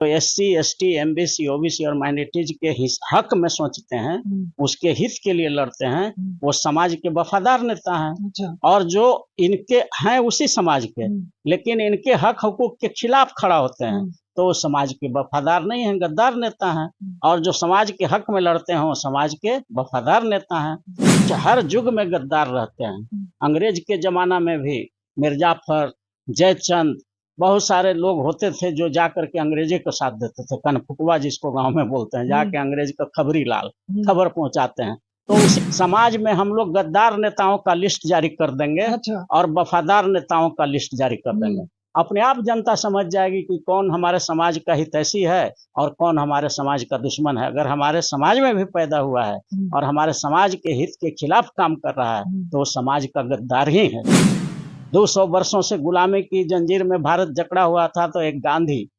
तो SC, ST, MBC, OBC और minorities के हक में सोचते हैं, उसके हित के लिए लड़ते हैं, वो समाज के वफादार नेता हैं। अच्छा। और जो इनके हैं उसी समाज के, लेकिन इनके हक हकूक के खिलाफ खड़ा होते हैं, तो वो समाज के वफादार नहीं हैं, गद्दार नेता हैं। और जो समाज के हक में लड़ते हैं वो समाज के वफादार नेता हैं। हर युग में गद्दार रहते हैं। अंग्रेज के जमाना में भी मिर्जाफर, जयचंद, बहुत सारे लोग होते थे जो जाकर के अंग्रेजी को साथ देते थे। कनफुकवा जिसको गांव में बोलते हैं, जाके अंग्रेज का खबरी लाल खबर पहुंचाते हैं। तो उस समाज में हम लोग गद्दार नेताओं का लिस्ट जारी कर देंगे। अच्छा। और वफादार नेताओं का लिस्ट जारी कर देंगे। अपने आप जनता समझ जाएगी कि कौन हमारे समाज का हितैषी है और कौन हमारे समाज का दुश्मन है। अगर हमारे समाज में भी पैदा हुआ है और हमारे समाज के हित के खिलाफ काम कर रहा है तो वो समाज का गद्दार ही है। 200 वर्षों से गुलामी की जंजीर में भारत जकड़ा हुआ था, तो एक गांधी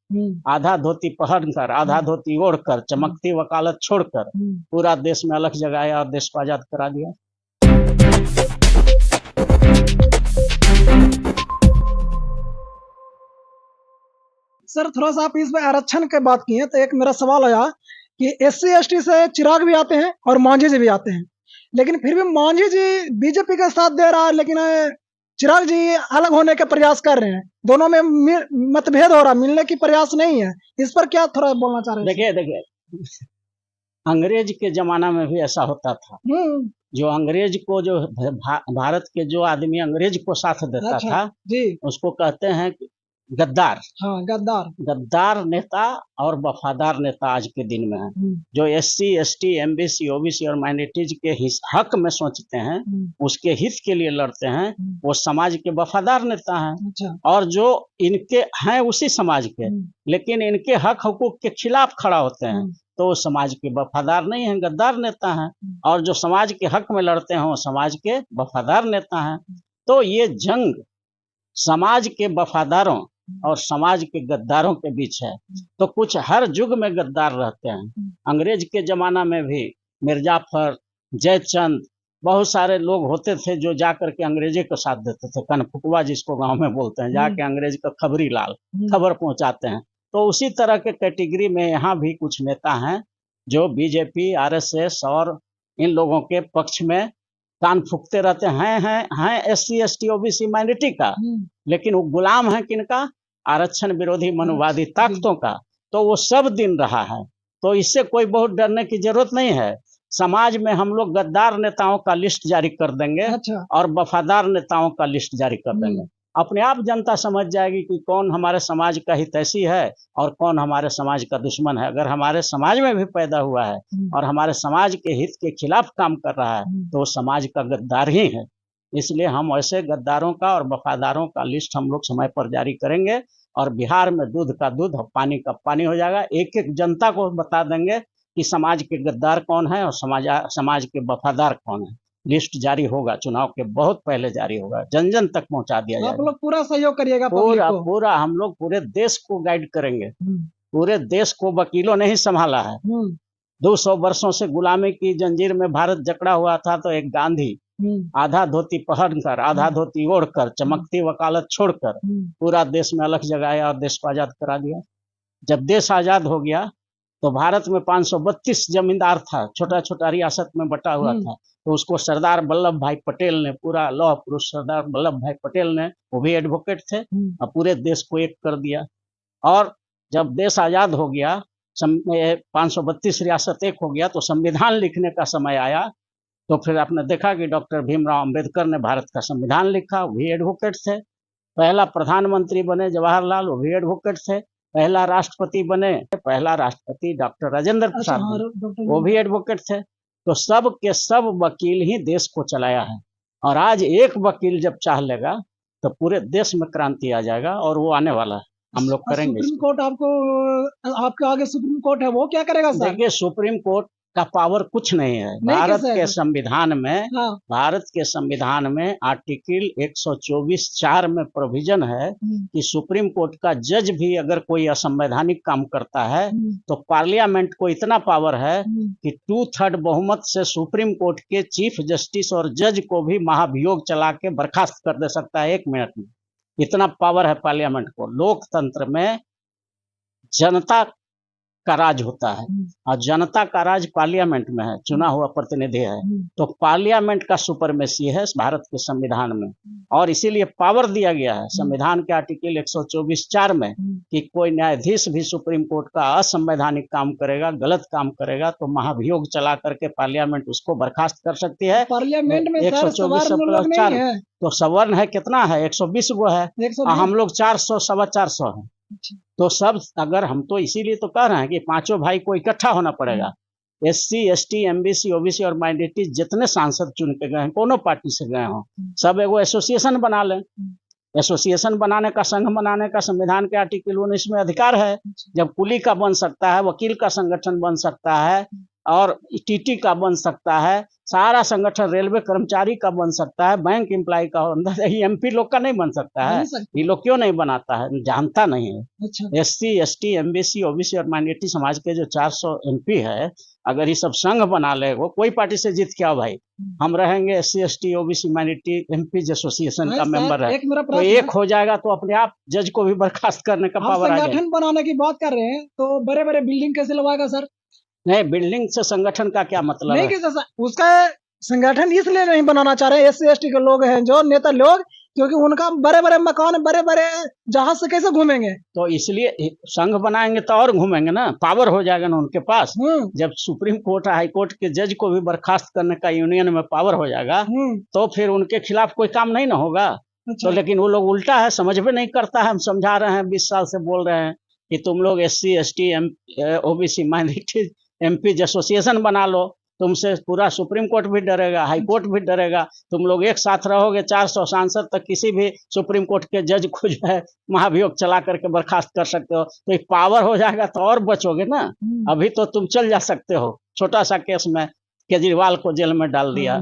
आधा धोती पहनकर, आधा धोती ओढ़कर, चमकती वकालत छोड़कर पूरा देश में अलख जगाया और देश को आजाद करा दिया। सर, थोड़ा सा आप इस पर आरक्षण की बात की है तो एक मेरा सवाल आया कि SC ST से चिराग भी आते हैं और मांझी जी भी आते हैं, लेकिन फिर भी मांझी जी बीजेपी का साथ दे रहा है, लेकिन चिराग जी अलग होने के प्रयास कर रहे हैं। दोनों में मतभेद हो रहा, मिलने की प्रयास नहीं है। इस पर क्या थोड़ा बोलना चाह रहे हैं? देखिए अंग्रेज के जमाना में भी ऐसा होता था। जो अंग्रेज को, जो भारत के जो आदमी अंग्रेज को साथ देता था जी, उसको कहते हैं गद्दार। हाँ, गद्दार नेता और वफादार नेता आज के दिन में है। जो SC, ST, MBC, OBC और माइनॉरिटीज के हक में सोचते हैं, उसके हित के लिए लड़ते हैं, वो समाज के वफादार नेता हैं। अच्छा। और जो इनके हैं उसी समाज के, लेकिन इनके हक हकूक के खिलाफ खड़ा होते हैं, तो वो समाज के वफादार नहीं हैं, गद्दार नेता हैं। और जो समाज के हक में लड़ते हैं वो समाज के वफादार नेता हैं। तो ये जंग समाज के वफादारों और समाज के गद्दारों के बीच है। तो कुछ हर युग में गद्दार रहते हैं। अंग्रेज के जमाना में भी मिर्जाफर, जयचंद, बहुत सारे लोग होते थे जो जाकर के अंग्रेजी को साथ देते थे। कनफुकवा जिसको गांव में बोलते हैं, जाके अंग्रेज का खबरी लाल खबर पहुंचाते हैं। तो उसी तरह के कैटेगरी में यहाँ भी कुछ नेता हैं जो बीजेपी, RSS और इन लोगों के पक्ष में कान फूकते रहते हैं SC, ST, OBC माइनॉरिटी का, लेकिन वो गुलाम है किनका? आरक्षण विरोधी मनोवादी ताकतों का। तो वो सब दिन रहा है, तो इससे कोई बहुत डरने की जरूरत नहीं है। समाज में हम लोग गद्दार नेताओं का लिस्ट जारी कर देंगे। अच्छा। और वफादार नेताओं का लिस्ट जारी कर देंगे। अपने आप जनता समझ जाएगी कि कौन हमारे समाज का हितैषी है और कौन हमारे समाज का दुश्मन है। अगर हमारे समाज में भी पैदा हुआ है और हमारे समाज के हित के खिलाफ काम कर रहा है तो वो समाज का गद्दार ही है। इसलिए हम ऐसे गद्दारों का और वफादारों का लिस्ट हम लोग समय पर जारी करेंगे और बिहार में दूध का दूध और पानी का पानी हो जाएगा। एक एक जनता को बता देंगे कि समाज के गद्दार कौन है और समाज के वफादार कौन है। लिस्ट जारी होगा, चुनाव के बहुत पहले जारी होगा, जन जन तक पहुंचा दिया जाएगा। आप लोग पूरा सहयोग करिएगा? पूरा हम लोग पूरे देश को गाइड करेंगे। पूरे देश को वकीलों ने ही संभाला है। 200 वर्षों से गुलामी की जंजीर में भारत जकड़ा हुआ था, तो एक गांधी आधा धोती पहनकर, आधा धोती ओढ़कर, चमकती वकालत छोड़कर पूरा देश में अलख जगाया और देश को आजाद करा दिया। जब देश आजाद हो गया तो भारत में 532 जमींदार था, छोटा छोटा रियासत में बटा हुआ था। तो उसको सरदार वल्लभ भाई पटेल ने, पूरा लौह पुरुष सरदार वल्लभ भाई पटेल ने, वो भी एडवोकेट थे, और पूरे देश को एक कर दिया। और जब देश आजाद हो गया, 532 रियासत एक हो गया, तो संविधान लिखने का समय आया। तो फिर आपने देखा कि डॉक्टर भीमराव अंबेडकर ने भारत का संविधान लिखा, वो भी एडवोकेट थे। पहला प्रधानमंत्री बने जवाहरलाल, वो भी एडवोकेट थे। पहला राष्ट्रपति बने, पहला राष्ट्रपति डॉक्टर राजेंद्र प्रसाद, वो भी एडवोकेट थे। तो सब के सब वकील ही देश को चलाया है। और आज एक वकील जब चाह लेगा तो पूरे देश में क्रांति आ जाएगा, और वो आने वाला है। हम लोग करेंगे। सुप्रीम कोर्ट आपके आगे सुप्रीम कोर्ट है, वो क्या करेगा सर? देखिए, सुप्रीम कोर्ट का पावर कुछ नहीं है। भारत के संविधान में आर्टिकल 124(4) में प्रोविजन है कि सुप्रीम कोर्ट का जज भी अगर कोई असंवैधानिक काम करता है तो पार्लियामेंट को इतना पावर है कि 2/3 बहुमत से सुप्रीम कोर्ट के चीफ जस्टिस और जज को भी महाभियोग चला के बर्खास्त कर दे सकता है 1 मिनट में। इतना पावर है पार्लियामेंट को। लोकतंत्र में जनता का राज होता है और जनता का राज पार्लियामेंट में है, चुना हुआ प्रतिनिधि है। तो पार्लियामेंट का सुपरमेसी है भारत के संविधान में, और इसीलिए पावर दिया गया है संविधान के आर्टिकल 124(4) में कि कोई न्यायाधीश भी सुप्रीम कोर्ट का असंवैधानिक काम करेगा, गलत काम करेगा तो महाभियोग चला करके पार्लियामेंट उसको बर्खास्त कर सकती है। पार्लियामेंट में 124+4 तो सवर्ण है, कितना है, 120 गो है, हम लोग 400 425 है। तो सब, अगर हम तो इसीलिए तो कह रहे हैं कि पांचों भाई को इकट्ठा होना पड़ेगा। SC ST MBC OBC और माइनॉरिटी जितने सांसद चुन के गए हैं, कोनो पार्टी से गए हों, सब एगो एसोसिएशन बना लें। एसोसिएशन बनाने का, संघ बनाने का संविधान के आर्टिकल 19 में अधिकार है। जब कुली का बन सकता है, वकील का संगठन बन सकता है, और TT का बन सकता है, सारा संगठन रेलवे कर्मचारी का बन सकता है, बैंक एम्प्लॉय का, MP लोग का नहीं बन सकता है। ये लोग क्यों नहीं बनाता है, जानता नहीं है। अच्छा। SC ST MBC OBC और माइनॉरिटी समाज के जो 400 MP है, अगर ये सब संघ बना ले, वो कोई पार्टी से जीत क्या भाई, हम रहेंगे SC ST OBC minority MPs association का मेंबर है, तो एक हो जाएगा तो अपने आप जज को भी बर्खास्त करने का पावर आ जाएगा। संगठन बनाने की बात कर रहे हैं तो बड़े बड़े बिल्डिंग कैसे लगवाएगा सर? नहीं, बिल्डिंग से संगठन का क्या मतलब नहीं है? उसका संगठन इसलिए नहीं बनाना चाह रहे SC ST के लोग हैं जो नेता लोग, क्योंकि उनका बड़े बड़े मकान, बड़े बड़े जहाज से कैसे घूमेंगे? तो इसलिए संघ बनाएंगे तो और घूमेंगे ना, पावर हो जाएगा ना उनके पास। जब सुप्रीम कोर्ट, हाई कोर्ट के जज को भी बर्खास्त करने का यूनियन में पावर हो जाएगा, तो फिर उनके खिलाफ कोई काम नहीं ना होगा। अच्छा। तो लेकिन वो लोग उल्टा है, समझ में नहीं करता है। हम समझा रहे हैं, 20 साल से बोल रहे हैं कि तुम लोग SC ST OBC minority MP association बना लो, तुमसे पूरा सुप्रीम कोर्ट भी डरेगा, हाई कोर्ट भी डरेगा। तुम लोग एक साथ रहोगे, 400 सांसद तक किसी भी सुप्रीम कोर्ट के जज को जो है महाभियोग चला करके बर्खास्त कर सकते हो। तो एक पावर हो जाएगा तो और बचोगे ना। अभी तो तुम चल जा सकते हो, छोटा सा केस में केजरीवाल को जेल में डाल दिया,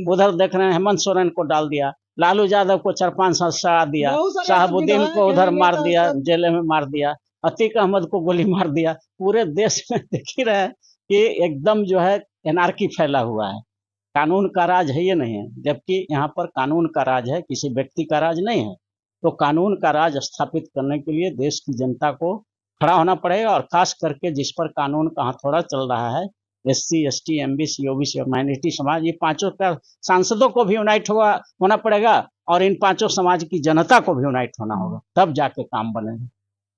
उधर देख रहे हैं हेमंत सोरेन को डाल दिया, लालू यादव को 4-5 साल सजा दिया, शहाबुद्दीन को उधर मार दिया, जेल में मार दिया, अतीक अहमद को गोली मार दिया। पूरे देश में देख ही रहे कि एकदम जो है एनार्की फैला हुआ है, कानून का राज है ये नहीं है। जबकि यहाँ पर कानून का राज है, किसी व्यक्ति का राज नहीं है। तो कानून का राज स्थापित करने के लिए देश की जनता को खड़ा होना पड़ेगा, और खास करके जिस पर कानून का हथौड़ा चल रहा है, SC ST MBC OBC और माइनॉरिटी समाज, ये पांचों का सांसदों को भी यूनाइट होना पड़ेगा, और इन पांचों समाज की जनता को भी यूनाइट होना होगा, तब जाके काम बनेगा।